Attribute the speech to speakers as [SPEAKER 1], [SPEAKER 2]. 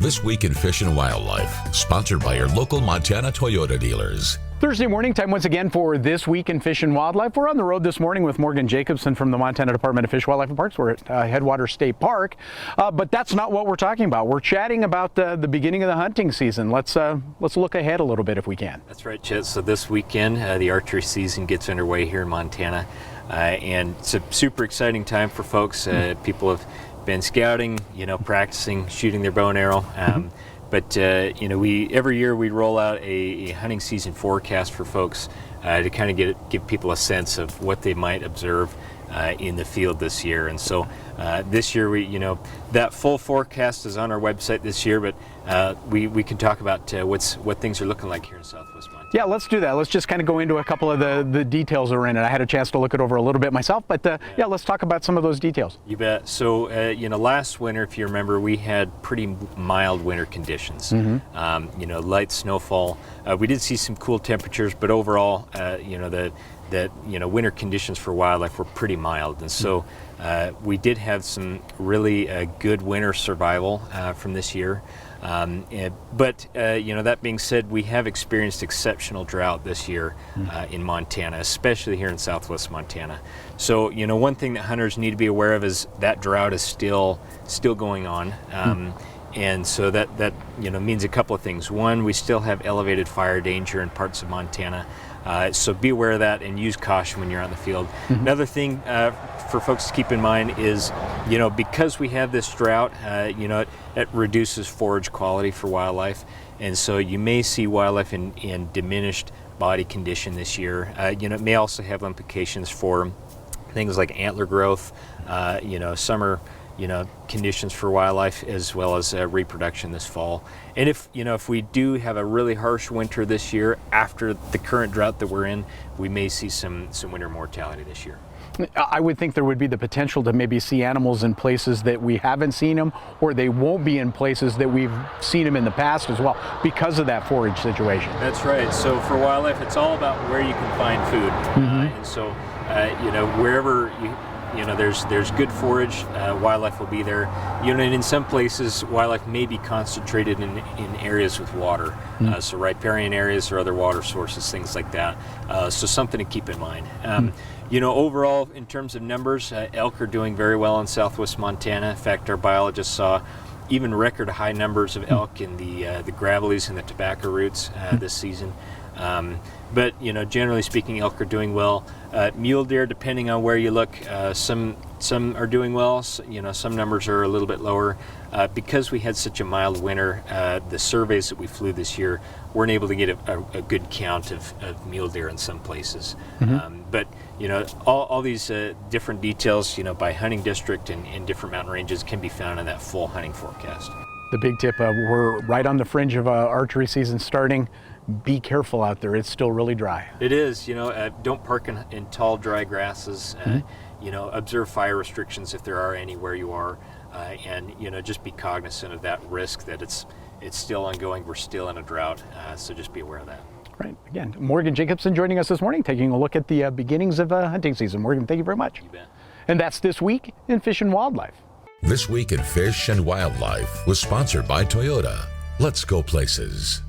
[SPEAKER 1] This Week in Fish and Wildlife, sponsored by your local Montana Toyota dealers.
[SPEAKER 2] Thursday morning, time once again for This Week in Fish and Wildlife. We're on the road this morning with Morgan Jacobson from the Montana Department of Fish, Wildlife and Parks. We're at Headwater State Park, but that's not what we're talking about. We're chatting about the beginning of the hunting season. Let's look ahead a little bit if we can.
[SPEAKER 3] That's right, Chet. So this weekend, the archery season gets underway here in Montana, and it's a super exciting time for folks. People have been scouting, practicing shooting their bow and arrow. But every year we roll out a hunting season forecast for folks to kind of give people a sense of what they might observe in the field this year. And so this year that full forecast is on our website this year, but we can talk about what things are looking like here in Southwest Montana.
[SPEAKER 2] Yeah, let's do that. Let's just kind of go into a couple of the details that are in it. I had a chance to look it over a little bit myself, but yeah, let's talk about some of those details.
[SPEAKER 3] You bet. So last winter, if you remember, we had pretty mild winter conditions. Light snowfall. We did see some cool temperatures, but overall, winter conditions for wildlife were pretty mild, and so we did have some really good winter survival from this year. But that being said, we have experienced exceptional drought this year in Montana, especially here in Southwest Montana. So one thing that hunters need to be aware of is that drought is still going on. And so that means a couple of things. One, we still have elevated fire danger in parts of Montana. So be aware of that and use caution when you're out in the field. Another thing for folks to keep in mind is, because we have this drought, it reduces forage quality for wildlife. And so you may see wildlife in diminished body condition this year. It may also have implications for things like antler growth, summer conditions for wildlife, as well as reproduction this fall. And if we do have a really harsh winter this year after the current drought that we're in, we may see some winter mortality this year.
[SPEAKER 2] I would think there would be the potential to maybe see animals in places that we haven't seen them, or they won't be in places that we've seen them in the past as well, because of that forage situation.
[SPEAKER 3] That's right. So for wildlife, it's all about where you can find food. And so, wherever there's good forage, wildlife will be there. And in some places, wildlife may be concentrated in areas with water, so riparian areas or other water sources, things like that. So something to keep in mind. Overall, in terms of numbers, elk are doing very well in Southwest Montana. In fact, our biologists saw even record high numbers of elk in the gravelies and the tobacco roots this season. But generally speaking, elk are doing well. Mule deer, depending on where you look, some are doing well. Some numbers are a little bit lower. Because we had such a mild winter, the surveys that we flew this year weren't able to get a good count of mule deer in some places. But all these different details, by hunting district and different mountain ranges, can be found in that full hunting forecast.
[SPEAKER 2] The big tip, we're right on the fringe of archery season starting. Be careful out there. It's still really dry.
[SPEAKER 3] It is. Don't park in tall, dry grasses. Observe fire restrictions if there are any where you are, and just be cognizant of that risk that it's still ongoing. We're still in a drought, so just be aware of that.
[SPEAKER 2] Right. Again, Morgan Jacobson joining us this morning, taking a look at the beginnings of hunting season. Morgan, thank you very much.
[SPEAKER 3] You bet.
[SPEAKER 2] And that's This Week in Fish and Wildlife.
[SPEAKER 1] This Week in Fish and Wildlife was sponsored by Toyota. Let's go places.